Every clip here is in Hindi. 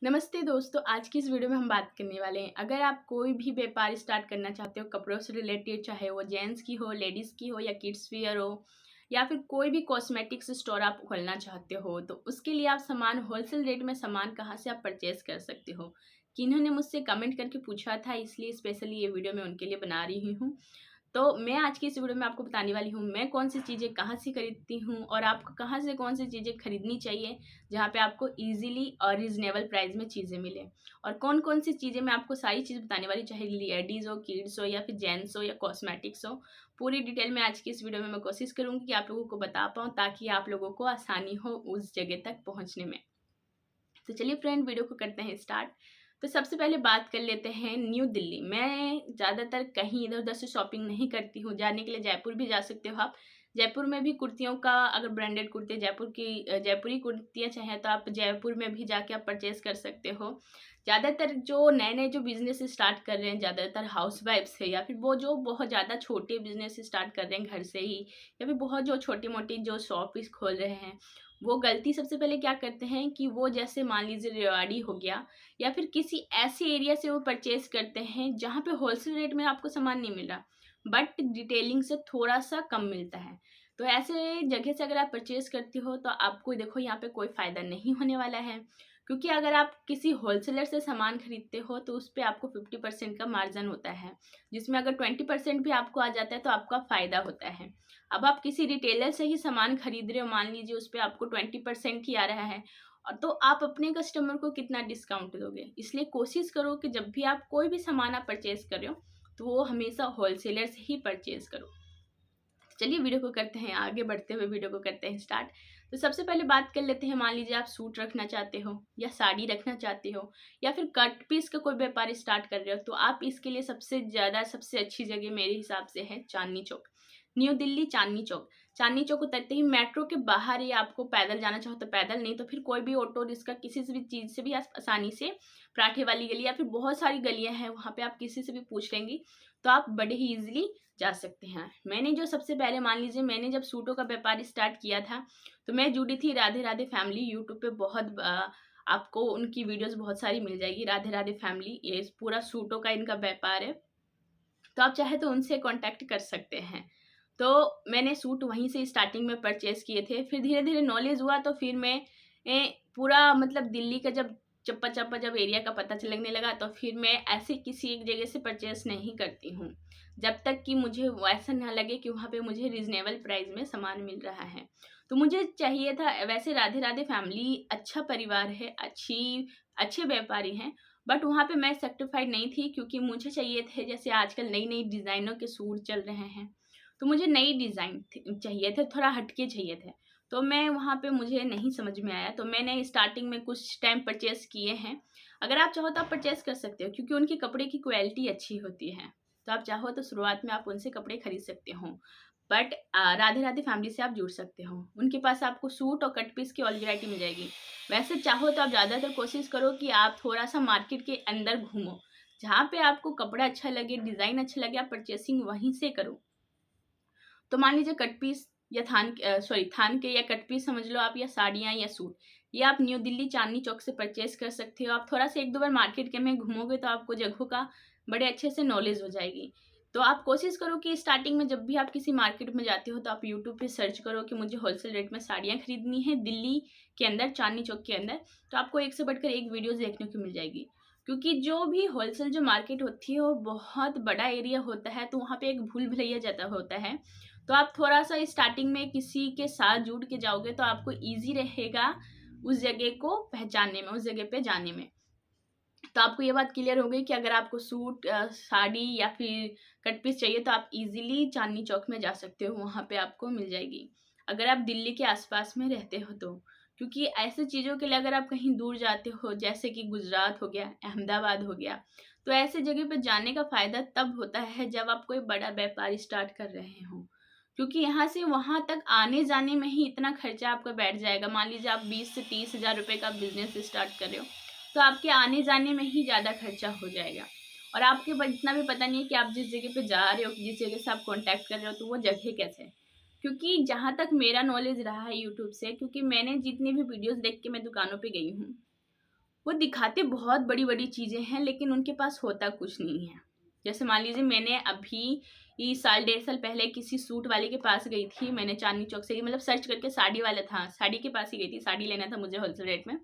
नमस्ते दोस्तों, आज की इस वीडियो में हम बात करने वाले हैं। अगर आप कोई भी व्यापार स्टार्ट करना चाहते हो कपड़ों से रिलेटेड, चाहे वो जेंट्स की हो, लेडीज़ की हो या किड्स वियर हो, या फिर कोई भी कॉस्मेटिक्स स्टोर आप खोलना चाहते हो, तो उसके लिए आप सामान होलसेल रेट में सामान कहाँ से आप परचेज कर सकते हो। किन्होंने मुझसे कमेंट करके पूछा था, इसलिए स्पेशली ये वीडियो मैं उनके लिए बना रही हूँ। तो मैं आज की इस वीडियो में आपको बताने वाली हूँ मैं कौन सी चीज़ें कहाँ से खरीदती हूँ और आपको कहाँ से कौन सी चीज़ें खरीदनी चाहिए जहाँ पे आपको इजीली और रीजनेबल प्राइस में चीज़ें मिले। और कौन कौन सी चीज़ें मैं आपको सारी चीज़ बताने वाली, चाहे लेडीज़ हो, किड्स हो या फिर जेंट्स हो या कॉस्मेटिक्स हो। पूरी डिटेल में आज की इस वीडियो में मैं कोशिश करूँगी कि आप लोगों को बता पाऊँ, ताकि आप लोगों को आसानी हो उस जगह तक पहुँचने में। तो चलिए फ्रेंड, वीडियो को करते हैं स्टार्ट। तो सबसे पहले बात कर लेते हैं न्यू दिल्ली। मैं ज़्यादातर कहीं इधर उधर से शॉपिंग नहीं करती हूँ। जाने के लिए जयपुर भी जा सकते हो आप। जयपुर में भी कुर्तियों का, अगर ब्रांडेड कुर्ती जयपुरी कुर्तियाँ चाहें तो आप जयपुर में भी जाके आप परचेज कर सकते हो। ज़्यादातर जो नए नए जो बिज़नेस स्टार्ट कर रहे हैं, ज़्यादातर हाउस वाइफ्स है या फिर वो जो बहुत ज़्यादा छोटे बिज़नेस स्टार्ट कर रहे हैं घर से ही, या फिर बहुत जो छोटी मोटी जो शॉप खोल रहे हैं, वो गलती सबसे पहले क्या करते हैं कि वो, जैसे मान लीजिए रेवाड़ी हो गया या फिर किसी ऐसे एरिया से वो परचेज करते हैं जहाँ पे होलसेल रेट में आपको सामान नहीं मिल रहा, बट डिटेलिंग से थोड़ा सा कम मिलता है। तो ऐसे जगह से अगर आप परचेज करते हो तो आपको देखो यहाँ पे कोई फ़ायदा नहीं होने वाला है, क्योंकि अगर आप किसी होलसेलर से सामान खरीदते हो तो उस पे आपको 50% का मार्जिन होता है, जिसमें अगर 20% भी आपको आ जाता है तो आपका फ़ायदा होता है। अब आप किसी रिटेलर से ही सामान खरीद रहे हो, मान लीजिए उस पे आपको 20% ही आ रहा है, और तो आप अपने कस्टमर को कितना डिस्काउंट दोगे। इसलिए कोशिश करो कि जब भी आप कोई भी सामान आप परचेज कर रहे हो तो वो हमेशा होलसेलर से ही परचेज करो। चलिए वीडियो को करते हैं आगे, बढ़ते हुए वीडियो को करते हैं स्टार्ट। तो सबसे पहले बात कर लेते हैं, मान लीजिए आप सूट रखना चाहते हो या साड़ी रखना चाहते हो या फिर कट पीस का कोई व्यापार स्टार्ट कर रहे हो, तो आप इसके लिए सबसे अच्छी जगह मेरे हिसाब से है चांदनी चौक। न्यू दिल्ली चांदनी चौक। चांदनी चौक उतरते ही मेट्रो के बाहर ही, आपको पैदल जाना चाहो तो पैदल, नहीं तो फिर कोई भी ऑटो रिक्शा किसी से भी चीज़ से भी आप आसानी से, पराठे वाली गली या फिर बहुत सारी गलियां हैं वहाँ पे आप किसी से भी पूछ लेंगी तो आप बड़े ही ईजिली जा सकते हैं। मैंने जो सबसे पहले, मान लीजिए मैंने जब सूटों का व्यापार स्टार्ट किया था तो मैं जुड़ी थी राधे राधे फैमिली। यूट्यूब पे बहुत आपको उनकी वीडियोस बहुत सारी मिल जाएगी। राधे राधे फैमिली, ये पूरा सूटों का इनका व्यापार है, तो आप चाहे तो उनसे कांटेक्ट कर सकते हैं। तो मैंने सूट वहीं से स्टार्टिंग में परचेज़ किए थे, फिर धीरे-धीरे नॉलेज हुआ तो फिर मैं पूरा मतलब दिल्ली का जब चप्पा-चप्पा जब एरिया का पता चलने लगा तो फिर मैं ऐसे किसी एक जगह से परचेज़ नहीं करती हूँ, जब तक कि मुझे वो ऐसा ना लगे कि वहाँ पे मुझे रीज़नेबल प्राइस में सामान मिल रहा है। तो मुझे चाहिए था, वैसे राधे राधे फैमिली अच्छा परिवार है, अच्छे व्यापारी हैं, बट वहाँ पे मैं सर्टिफ़ाइड नहीं थी, क्योंकि मुझे चाहिए थे, जैसे आजकल नई-नई डिज़ाइनों के सूट चल रहे हैं, तो मुझे नई डिज़ाइन चाहिए थे, थोड़ा हटके चाहिए थे। तो मैं वहाँ पे, मुझे नहीं समझ में आया, तो मैंने स्टार्टिंग में कुछ टाइम परचेज़ किए हैं। अगर आप चाहो तो आप परचेज़ कर सकते हो, क्योंकि उनके कपड़े की क्वालिटी अच्छी होती है। तो आप चाहो तो शुरुआत में आप उनसे कपड़े खरीद सकते हो। बट राधे राधे फैमिली से आप जुड़ सकते हो। उनके पास आपको सूट और कट पीस की ऑल वैरायटी मिल जाएगी। वैसे चाहो तो आप ज़्यादातर कोशिश करो कि आप थोड़ा-सा मार्केट के अंदर घूमो। जहाँ पे आपको कपड़ा अच्छा लगे, डिज़ाइन अच्छा लगे, आप परचेसिंग वहीं से करो। तो मान लीजिए कट पीस या थान के या कट पीस समझ लो आप, या साड़ियाँ या सूट, ये आप न्यू दिल्ली चांदनी चौक से परचेज़ कर सकते हो। आप थोड़ा-सा 1-2 बार मार्केट के में घूमोगे तो आपको जगहों का बड़े अच्छे से नॉलेज हो जाएगी। तो आप कोशिश करो कि स्टार्टिंग में जब भी आप किसी मार्केट में जाते हो तो आप यूट्यूब पे सर्च करो कि मुझे होलसेल रेट में साड़ियाँ खरीदनी है दिल्ली के अंदर, चांदनी चौक के अंदर, तो आपको एक से बढ़कर एक वीडियोज़ देखने को मिल जाएगी। क्योंकि जो भी होलसेल जो मार्केट होती है वो बहुत बड़ा एरिया होता है, तो वहाँ पे एक भूल-भुलैया ज़्यादा होता है। तो आप थोड़ा-सा स्टार्टिंग में किसी के साथ जुड़ के जाओगे तो आपको ईज़ी रहेगा उस जगह को पहचानने में, उस जगह पे जाने में। तो आपको ये बात क्लियर हो गई कि अगर आपको सूट, साड़ी या फिर कट पीस चाहिए तो आप इज़िली चांदनी चौक में जा सकते हो, वहाँ पे आपको मिल जाएगी। अगर आप दिल्ली के आस-पास में रहते हो तो। क्योंकि ऐसी चीज़ों के लिए अगर आप कहीं दूर जाते हो, जैसे कि गुजरात हो गया, अहमदाबाद हो गया, तो ऐसे जगह पे जाने का फ़ायदा तब होता है जब आप कोई बड़ा व्यापार स्टार्ट कर रहे हों। क्योंकि यहाँ से वहाँ तक आने-जाने में ही इतना खर्चा आपका बैठ जाएगा। मान लीजिए आप 20 से 30 हज़ार रुपए का बिज़नेस स्टार्ट कर रहे हो, तो आपके आने-जाने में ही ज़्यादा खर्चा हो जाएगा, और आपके पास इतना भी पता नहीं है कि आप जिस जगह पे जा रहे हो, जिस जगह से आप कॉन्टैक्ट कर रहे हो, तो वो जगह कैसे है। क्योंकि जहाँ तक मेरा नॉलेज रहा है यूट्यूब से, क्योंकि मैंने जितनी भी वीडियोज़ देख के मैं दुकानों पे गई हूँ, वो दिखाते बहुत बड़ी-बड़ी चीज़ें हैं, लेकिन उनके पास होता कुछ नहीं है। जैसे मान लीजिए मैंने अभी ये साल डेढ़ साल पहले किसी सूट वाले के पास गई थी, मैंने चांदनी चौक से मतलब सर्च करके साड़ी वाला था, साड़ी के पास ही गई थी, साड़ी लेना था मुझे होलसेल रेट में।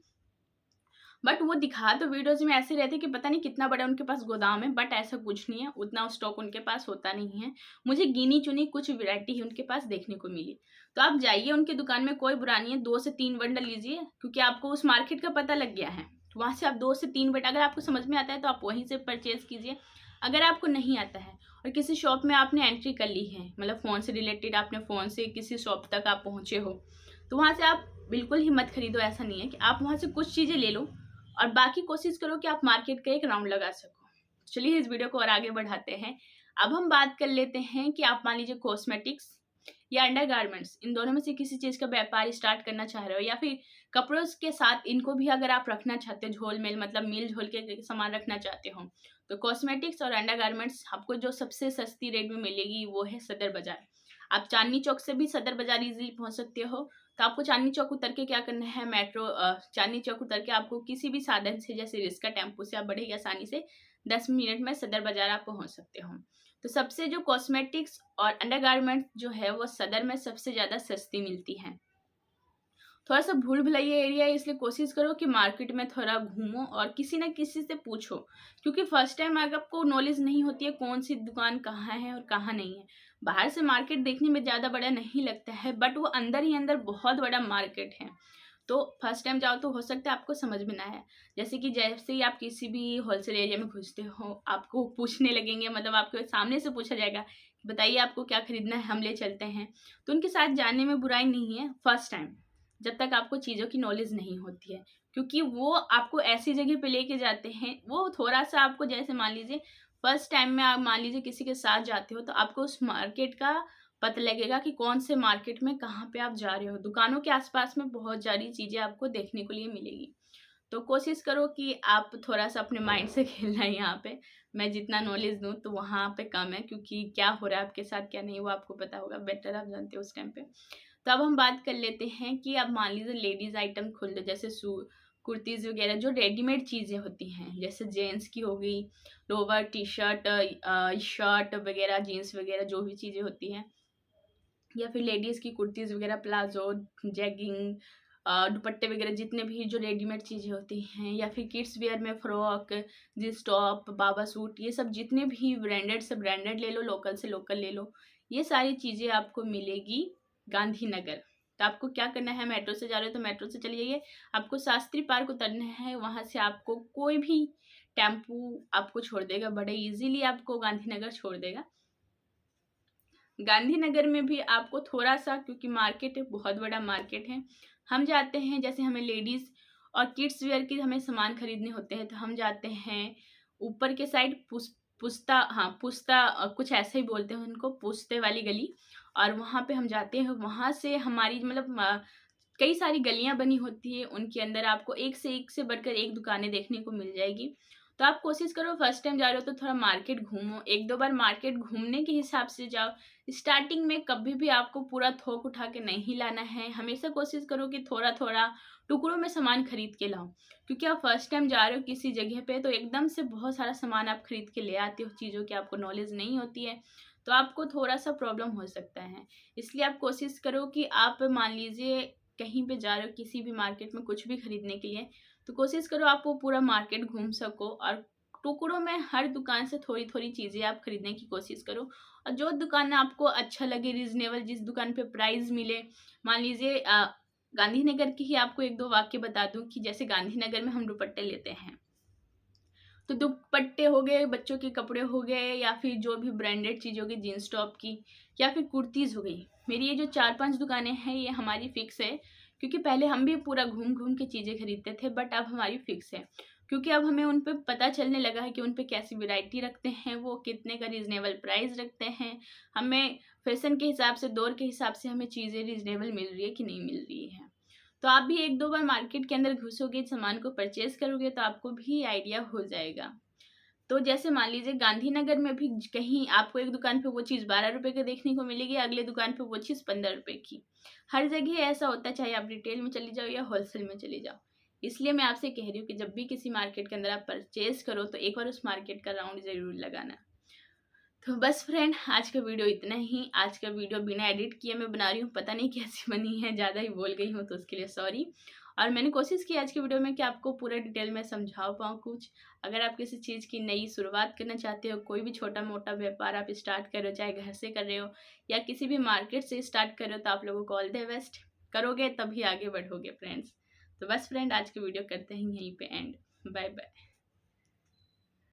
बट वो दिखा तो वीडियोज़ में ऐसे रहते कि पता नहीं कितना बड़ा उनके पास गोदाम है, बट ऐसा कुछ नहीं है, उतना स्टॉक उनके पास होता नहीं है। मुझे गिनी-चुनी कुछ वैरायटी ही उनके पास देखने को मिली। तो आप जाइए उनकी दुकान में, कोई बुरा नहीं है, 2 से 3 बंडल लीजिए, क्योंकि आपको उस मार्केट का पता लग गया है। तो वहाँ से आप 2 से 3 अगर आपको समझ में आता है तो आप वहीं से परचेज़ कीजिए। अगर आपको नहीं आता है और किसी शॉप में आपने एंट्री कर ली है, मतलब फ़ोन से रिलेटेड आपने फ़ोन से किसी शॉप तक आप पहुँचे हो, तो वहाँ से आप बिल्कुल ही मत खरीदो। ऐसा नहीं है कि आप वहाँ से कुछ चीज़ें ले लो और बाकी कोशिश करो कि आप मार्केट का एक राउंड लगा सको। चलिए इस वीडियो को और आगे बढ़ाते हैं। अब हम बात कर लेते हैं कि आप मान लीजिए कॉस्मेटिक्स या अंडरगारमेंट्स, इन दोनों में से किसी चीज़ का व्यापार स्टार्ट करना चाह रहे हो, या फिर कपड़ों के साथ इनको भी अगर आप रखना चाहते हो, झोल-मेल मतलब मिल-जुल के सामान रखना चाहते हो, तो कॉस्मेटिक्स और अंडरगारमेंट्स आपको जो सबसे सस्ती रेट में मिलेगी वो है सदर बाज़ार। आप चांदनी चौक से भी सदर बाज़ार ईज़िली पहुँच सकते हो। तो आपको चांदनी चौक उतर के क्या करना है, चांदनी चौक उतर के आपको किसी भी साधन से, जैसे रिक्शा, टेम्पो से आप बड़े ही आसानी से 10 मिनट में सदर बाज़ार आप पहुँच सकते हो। तो सबसे जो कॉस्मेटिक्स और अंडरगारमेंट जो है वो सदर में सबसे ज़्यादा सस्ती मिलती हैं। थोड़ा-सा भूल-भुलैया एरिया है, इसलिए कोशिश करो कि मार्केट में थोड़ा घूमो और किसी न किसी से पूछो। क्योंकि फर्स्ट टाइम अगर आपको नॉलेज नहीं होती है कौन-सी दुकान कहाँ है और कहाँ नहीं है। बाहर से मार्केट देखने में ज़्यादा बड़ा नहीं लगता है, बट वो अंदर ही अंदर बहुत बड़ा मार्केट है। तो फर्स्ट टाइम जाओ तो हो सकता है आपको समझ में ना आए। जैसे ही आप किसी भी होलसेल एरिया में घुसते हो, आपको पूछने लगेंगे, मतलब आपके सामने से पूछा जाएगा, कि बताइए आपको क्या खरीदना है, हम ले चलते हैं। तो उनके साथ जाने में बुराई नहीं है फर्स्ट टाइम, जब तक आपको चीज़ों की नॉलेज नहीं होती है। क्योंकि वो आपको ऐसी जगह पे लेके जाते हैं, वो थोड़ा-सा आपको, जैसे मान लीजिए फर्स्ट टाइम में आप मान लीजिए किसी के साथ जाते हो, तो आपको उस मार्केट का पता लगेगा कि कौन से मार्केट में कहाँ पे आप जा रहे हो। दुकानों के आस-पास में बहुत सारी चीज़ें आपको देखने को लिए मिलेगी। तो कोशिश करो कि आप थोड़ा-सा अपने माइंड से खेलना है यहाँ पे। मैं जितना नॉलेज दूँ तो वहाँ पे कम है, क्योंकि क्या हो रहा है आपके साथ क्या नहीं वो आपको पता होगा, बेटर आप जानते हो उस टाइम पे। तो अब हम बात कर लेते हैं कि अब मान लीजिए लेडीज़ आइटम खोल लो, जैसे कुर्तीज़ वगैरह जो रेडीमेड चीज़ें होती हैं, जैसे जेंट्स की हो गई, लोवर, टी-शर्ट, शर्ट वगैरह, जीन्स वगैरह जो भी चीज़ें होती हैं, या फिर लेडीज़ की कुर्तीज़ वगैरह, प्लाज़ो, जैगिंग, दुपट्टे वगैरह, जितने भी जो रेडीमेड चीज़ें होती हैं, या फिर किड्स वियर में फ्रॉक, जीन्स टॉप, बाबा सूट, ये सब जितने भी ब्रांडेड से ब्रांडेड ले लो, लोकल से लोकल ले लो। ये सारी चीज़ें आपको मिलेगी गांधीनगर। तो आपको क्या करना है, मेट्रो से जा रहे हो तो मेट्रो से चले जाइए। आपको शास्त्री पार्क उतरना है, वहाँ से आपको कोई भी टेम्पू आपको छोड़ देगा, बड़े ईज़िली आपको गांधीनगर छोड़ देगा। गांधीनगर में भी आपको थोड़ा-सा, क्योंकि मार्केट है, बहुत बड़ा मार्केट है। हम जाते हैं, जैसे हमें लेडीज़ और किड्स वियर के हमें सामान खरीदने होते हैं, तो हम जाते हैं ऊपर के साइड, पुस्ता, कुछ ऐसे ही बोलते हैं उनको, पुस्ते वाली गली। और वहाँ पे हम जाते हैं, वहाँ से हमारी मतलब कई सारी गलियाँ बनी होती हैं, उनके अंदर आपको एक से बढ़कर एक दुकानें देखने को मिल जाएगी। तो आप कोशिश करो, फर्स्ट टाइम जा रहे हो तो थोड़ा मार्केट घूमो, 1-2 बार मार्केट घूमने के हिसाब से जाओ। स्टार्टिंग में कभी भी आपको पूरा थोक उठा के नहीं लाना है, हमेशा कोशिश करो कि थोड़ा-थोड़ा टुकड़ों में सामान खरीद के लाओ। क्योंकि आप फर्स्ट टाइम जा रहे हो किसी जगह पे, तो एकदम से बहुत सारा सामान आप खरीद के ले आते हो, चीज़ों की आपको नॉलेज नहीं होती है, तो आपको थोड़ा-सा प्रॉब्लम हो सकता है। इसलिए आप कोशिश करो कि आप मान लीजिए कहीं पे जा रहे हो किसी भी मार्केट में कुछ भी खरीदने के लिए, तो कोशिश करो आप वो पूरा मार्केट घूम सको, और टुकड़ों में हर दुकान से थोड़ी-थोड़ी चीज़ें आप खरीदने की कोशिश करो। और जो दुकान आपको अच्छा लगे, रीज़नेबल, जिस दुकान पे प्राइस मिले, मान लीजिए गांधीनगर की ही आपको 1-2 वाक़या बता दूँ कि जैसे गांधीनगर में हम दुपट्टे लेते हैं। तो दुपट्टे हो गए, बच्चों के कपड़े हो गए, या फिर जो भी ब्रांडेड चीज़ होगी, जीन्स टॉप की, या फिर कुर्तीज़ हो गई। मेरी ये जो 4-5 दुकानें हैं, ये हमारी फ़िक्स है, क्योंकि पहले हम भी पूरा घूम-घूम के चीज़ें खरीदते थे, बट अब हमारी फ़िक्स है। क्योंकि अब हमें उन पे पता चलने लगा है कि उन पे कैसी वैरायटी रखते हैं, वो कितने का रीज़नेबल प्राइस रखते हैं। हमें फ़ैशन के हिसाब से, दौर के हिसाब से हमें चीज़ें रीज़नेबल मिल रही है कि नहीं मिल रही है। तो आप भी 1-2 बार मार्केट के अंदर घुसोगे, सामान को परचेज़ करोगे, तो आपको भी आइडिया हो जाएगा। तो जैसे मान लीजिए गांधीनगर में भी कहीं आपको एक दुकान पे वो चीज़ ₹12 की देखने को मिलेगी, अगले दुकान पे वो चीज़ ₹15 की। हर जगह ऐसा होता है, चाहे आप रिटेल में चली जाओ या होलसेल में चली जाओ। इसलिए मैं आपसे कह रही हूँ कि जब भी किसी मार्केट के अंदर आप परचेज करो तो एक बार उस मार्केट का राउंड ज़रूर लगाना। तो बस फ्रेंड, आज का वीडियो इतना ही। आज का वीडियो बिना एडिट किए मैं बना रही हूँ, पता नहीं कैसी बनी है, ज़्यादा ही बोल गई हूँ तो उसके लिए सॉरी। और मैंने कोशिश की आज की वीडियो में कि आपको पूरा डिटेल में समझा पाऊँ कुछ। अगर आप किसी चीज़ की नई शुरुआत करना चाहते हो, कोई भी छोटा मोटा व्यापार आप स्टार्ट कर रहे हो, चाहे घर से कर रहे हो या किसी भी मार्केट से स्टार्ट कर रहे हो, तो आप लोगों को ऑल द बेस्ट। करोगे तभी आगे बढ़ोगे फ्रेंड्स। तो बस फ्रेंड, आज की वीडियो करते हैं यहीं पे एंड। Bye bye.